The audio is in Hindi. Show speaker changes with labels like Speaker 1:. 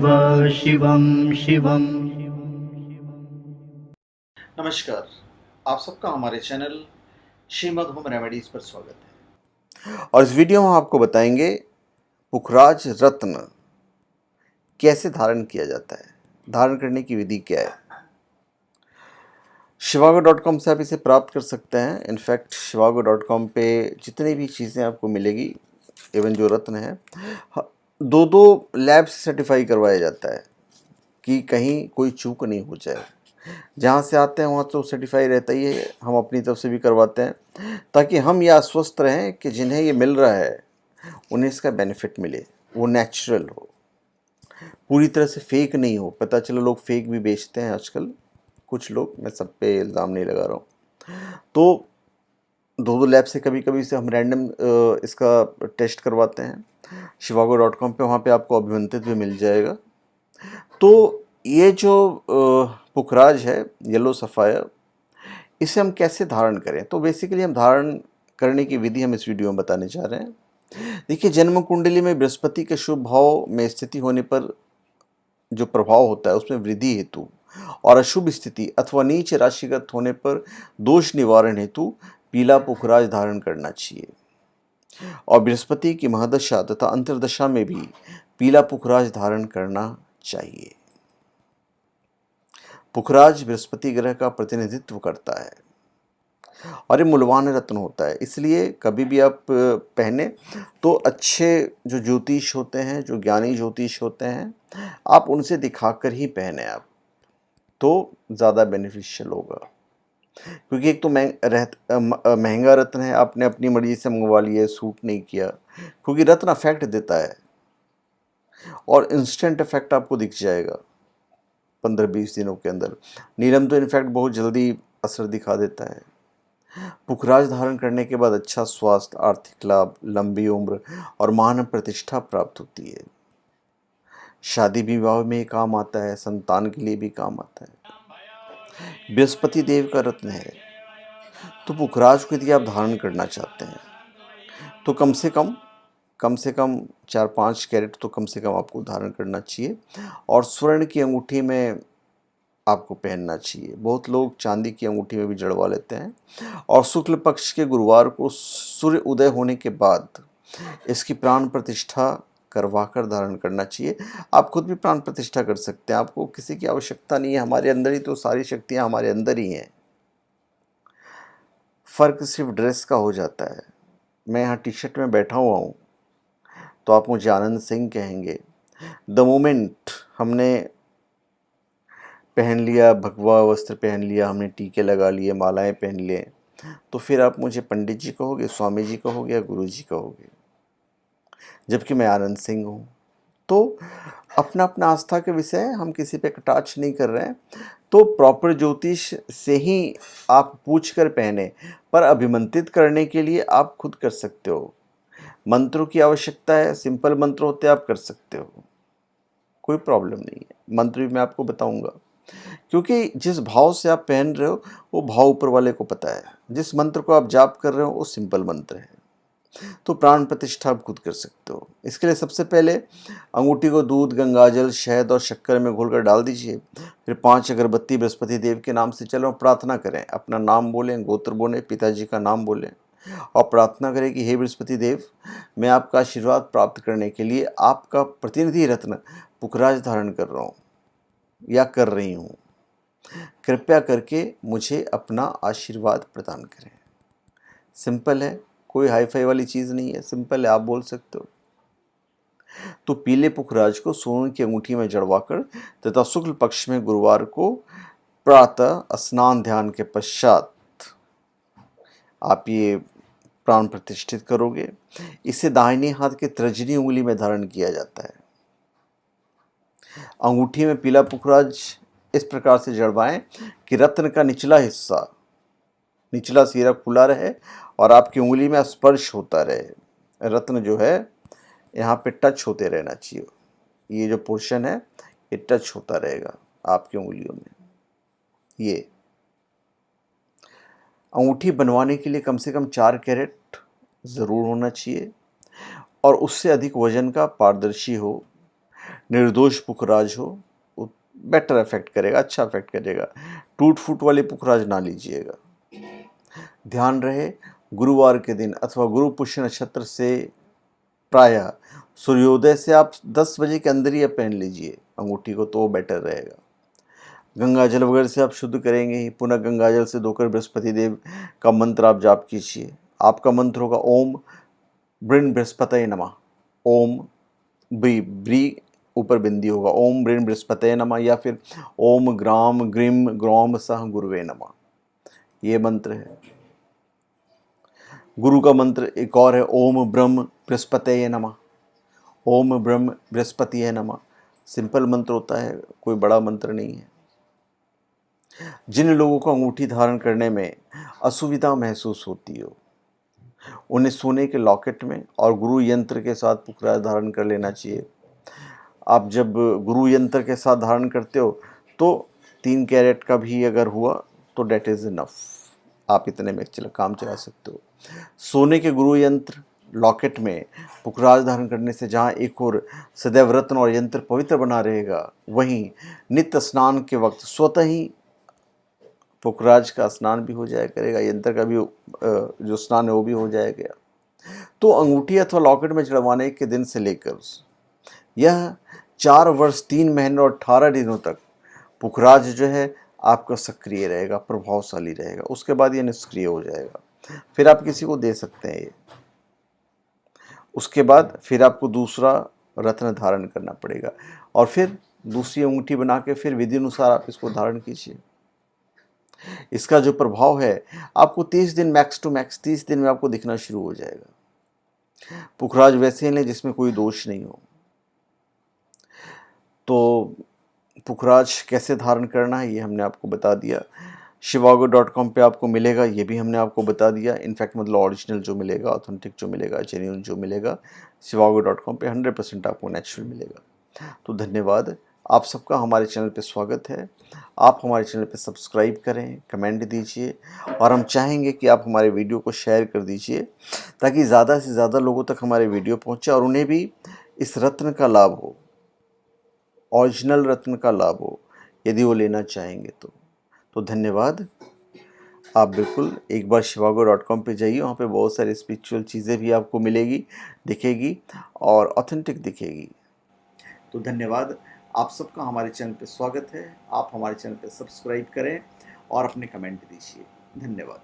Speaker 1: शिवं शिवं।
Speaker 2: नमस्कार। आप सबका हमारे चैनल श्रीमद होम रेमेडीज पर स्वागत है। और इस वीडियो में हम आपको बताएंगे पुखराज रत्न कैसे धारण किया जाता है, धारण करने की विधि क्या है। shivago.com से आप इसे प्राप्त कर सकते हैं। इनफैक्ट shivago.com पे जितनी भी चीज़ें आपको मिलेगी, इवन जो रत्न है, दो दो लैब से सर्टिफाई करवाया जाता है कि कहीं कोई चूक नहीं हो जाए। जहाँ से आते हैं वहाँ तो सर्टिफाई रहता ही है, हम अपनी तरफ से भी करवाते हैं ताकि हम ये आश्वस्त रहें कि जिन्हें ये मिल रहा है उन्हें इसका बेनिफिट मिले, वो नेचुरल हो, पूरी तरह से फेक नहीं हो। पता चलो लोग फेक भी बेचते हैं आजकल, कुछ लोग, मैं सब पे इल्ज़ाम नहीं लगा रहा हूँ। तो दो दो लैब से कभी कभी से हम रैंडम इसका टेस्ट करवाते हैं। shivago.com पे, वहाँ पे आपको अभिमंत्रित भी मिल जाएगा। तो ये जो पुखराज है, येलो सफ़ायर, इसे हम कैसे धारण करें, तो बेसिकली हम धारण करने की विधि हम इस वीडियो में बताने जा रहे हैं। देखिए, जन्म कुंडली में बृहस्पति के शुभ भाव में स्थिति होने पर जो प्रभाव होता है उसमें वृद्धि हेतु और अशुभ स्थिति अथवा नीच राशिगत होने पर दोष निवारण हेतु पीला पुखराज धारण करना चाहिए। और बृहस्पति की महादशा तथा अंतर्दशा में भी पीला पुखराज धारण करना चाहिए। पुखराज बृहस्पति ग्रह का प्रतिनिधित्व करता है और ये मूल्यवान रत्न होता है, इसलिए कभी भी आप पहने तो अच्छे जो ज्योतिष होते हैं, जो ज्ञानी ज्योतिष होते हैं, आप उनसे दिखाकर ही पहने आप, तो ज़्यादा बेनिफिशियल होगा। क्योंकि एक तो महंगा रत्न है, आपने अपनी मर्जी से मंगवा लिया, सूट नहीं किया, क्योंकि रत्न अफेक्ट देता है और इंस्टेंट इफेक्ट आपको दिख जाएगा 15-20 दिनों के अंदर। नीलम तो इनफैक्ट बहुत जल्दी असर दिखा देता है। पुखराज धारण करने के बाद अच्छा स्वास्थ्य, आर्थिक लाभ, लंबी उम्र और मान प्रतिष्ठा प्राप्त होती है। शादी विवाह में काम आता है, संतान के लिए भी काम आता है। बृहस्पति देव का रत्न है, तो पुखराज को यदि आप धारण करना चाहते हैं तो कम से कम 4-5 कैरेट तो कम से कम आपको धारण करना चाहिए और स्वर्ण की अंगूठी में आपको पहनना चाहिए। बहुत लोग चांदी की अंगूठी में भी जड़वा लेते हैं। और शुक्ल पक्ष के गुरुवार को सूर्य उदय होने के बाद इसकी प्राण प्रतिष्ठा करवाकर धारण करना चाहिए। आप खुद भी प्राण प्रतिष्ठा कर सकते हैं, आपको किसी की आवश्यकता नहीं है, हमारे अंदर ही तो सारी शक्तियाँ हमारे अंदर ही हैं। फ़र्क सिर्फ ड्रेस का हो जाता है। मैं यहाँ टी शर्ट में बैठा हुआ हूँ तो आप मुझे आनंद सिंह कहेंगे। द मोमेंट हमने पहन लिया, भगवा वस्त्र पहन लिया, हमने टीके लगा लिए, मालाएं पहन लिए, तो फिर आप मुझे पंडित जी कहोगे, स्वामी जी कहोगे या गुरु जी कहोगे, जबकि मैं आनंद सिंह हूँ। तो अपना अपना आस्था के विषय है, हम किसी पे कटाक्ष नहीं कर रहे हैं। तो प्रॉपर ज्योतिष से ही आप पूछ कर पहने, पर अभिमंत्रित करने के लिए आप खुद कर सकते हो। मंत्रों की आवश्यकता है, सिंपल मंत्र होते हैं, आप कर सकते हो, कोई प्रॉब्लम नहीं है। मंत्र भी मैं आपको बताऊंगा, क्योंकि जिस भाव से आप पहन रहे हो वो भाव ऊपर वाले को पता है। जिस मंत्र को आप जाप कर रहे हो वो सिंपल मंत्र है, तो प्राण प्रतिष्ठा आप खुद कर सकते हो। इसके लिए सबसे पहले अंगूठी को दूध, गंगाजल, शहद और शक्कर में घोलकर डाल दीजिए। फिर 5 अगरबत्ती बृहस्पति देव के नाम से चलो प्रार्थना करें, अपना नाम बोलें, गोत्र बोलें, पिताजी का नाम बोलें और प्रार्थना करें कि हे बृहस्पति देव, मैं आपका आशीर्वाद प्राप्त करने के लिए आपका प्रतिनिधि रत्न पुखराज धारण कर रहा हूँ या कर रही हूँ, कृपया करके मुझे अपना आशीर्वाद प्रदान करें। सिंपल है, कोई हाई फाई वाली चीज़ नहीं है, सिंपल है, आप बोल सकते हो। तो पीले पुखराज को सोने की अंगूठी में जड़वाकर तथा शुक्ल पक्ष में गुरुवार को प्रातः स्नान ध्यान के पश्चात आप ये प्राण प्रतिष्ठित करोगे। इसे दाहिने हाथ के तर्जनी उंगली में धारण किया जाता है। अंगूठी में पीला पुखराज इस प्रकार से जड़वाएं कि रत्न का निचला हिस्सा, निचला सिरा खुला रहे और आपकी उंगली में स्पर्श होता रहे। रत्न जो है यहाँ पे टच होते रहना चाहिए, ये जो पोर्शन है ये टच होता रहेगा आपकी उंगलियों में। ये अंगूठी बनवाने के लिए कम से कम 4 कैरेट ज़रूर होना चाहिए और उससे अधिक वजन का पारदर्शी हो। निर्दोष पुखराज हो, वो बेटर इफेक्ट करेगा, अच्छा इफेक्ट करेगा। टूट फूट वाले पुखराज ना लीजिएगा। ध्यान रहे, गुरुवार के दिन अथवा गुरु पुष्य नक्षत्र से प्रायः सूर्योदय से आप 10 बजे के अंदर ही आप पहन लीजिए अंगूठी को, तो वो बेटर रहेगा। गंगा जल वगैरह से आप शुद्ध करेंगे ही, पुनः गंगा जल से धोकर बृहस्पति देव का मंत्र आप जाप कीजिए। आपका मंत्र होगा ओम बृण बृहस्पतये नमः। ओम ब्री ऊपर बिंदी होगा, ओम बृण बृहस्पतये नमः, या फिर ओम ग्राम ग्रीम ग्रौम सह गुरुवे नमः, ये मंत्र है। गुरु का मंत्र एक और है, ओम ब्रह्म बृहस्पतये नमः। ओम ब्रह्म बृहस्पतये नमः। सिंपल मंत्र होता है, कोई बड़ा मंत्र नहीं है। जिन लोगों को अंगूठी धारण करने में असुविधा महसूस होती हो, उन्हें सोने के लॉकेट में और गुरु यंत्र के साथ पुखराज धारण कर लेना चाहिए। आप जब गुरु यंत्र के साथ धारण करते हो तो 3 कैरेट का भी अगर हुआ तो डेट इज़ इनफ, आप इतने में काम चला सकते हो। सोने के गुरु यंत्र लॉकेट में पुखराज धारण करने से जहाँ एक और सदैव रत्न और यंत्र पवित्र बना रहेगा, वहीं नित्य स्नान के वक्त स्वतः ही पुखराज का स्नान भी हो जाया करेगा, यंत्र का भी जो स्नान है वो भी हो जाएगा। तो अंगूठी अथवा लॉकेट में चढ़वाने के दिन से लेकर यह 4 वर्ष 3 महीने और 18 दिनों तक पुखराज जो है आपका सक्रिय रहेगा, प्रभावशाली रहेगा। उसके बाद ये निष्क्रिय हो जाएगा, फिर आप किसी को दे सकते हैं ये। उसके बाद फिर आपको दूसरा रत्न धारण करना पड़ेगा और फिर दूसरी अंगूठी बना के फिर विधि अनुसार आप इसको धारण कीजिए। इसका जो प्रभाव है आपको 30 दिन मैक्स टू मैक्स 30 दिन में आपको दिखना शुरू हो जाएगा। पुखराज वैसे ही लें जिसमें कोई दोष नहीं हो। तो पुखराज कैसे धारण करना है ये हमने आपको बता दिया। shivago.com पे आपको मिलेगा, ये भी हमने आपको बता दिया। इनफैक्ट मतलब ओरिजिनल जो मिलेगा, ऑथेंटिक जो मिलेगा, जेन्युइन जो मिलेगा, shivago.com पे 100% आपको नेचुरल मिलेगा। तो धन्यवाद, आप सबका हमारे चैनल पे स्वागत है। आप हमारे चैनल पे सब्सक्राइब करें, कमेंट दीजिए और हम चाहेंगे कि आप हमारे वीडियो को शेयर कर दीजिए ताकि ज़्यादा से ज़्यादा लोगों तक हमारे वीडियो पहुँचे और उन्हें भी इस रत्न का लाभ हो, ओरिजिनल रत्न का लाभ हो, यदि वो लेना चाहेंगे तो धन्यवाद। आप बिल्कुल एक बार shivago.com पे जाइए, वहाँ पे बहुत सारी स्पिरिचुअल चीज़ें भी आपको मिलेगी, दिखेगी और ऑथेंटिक दिखेगी। तो धन्यवाद, आप सबका हमारे चैनल पे स्वागत है। आप हमारे चैनल पे सब्सक्राइब करें और अपने कमेंट दीजिए। धन्यवाद।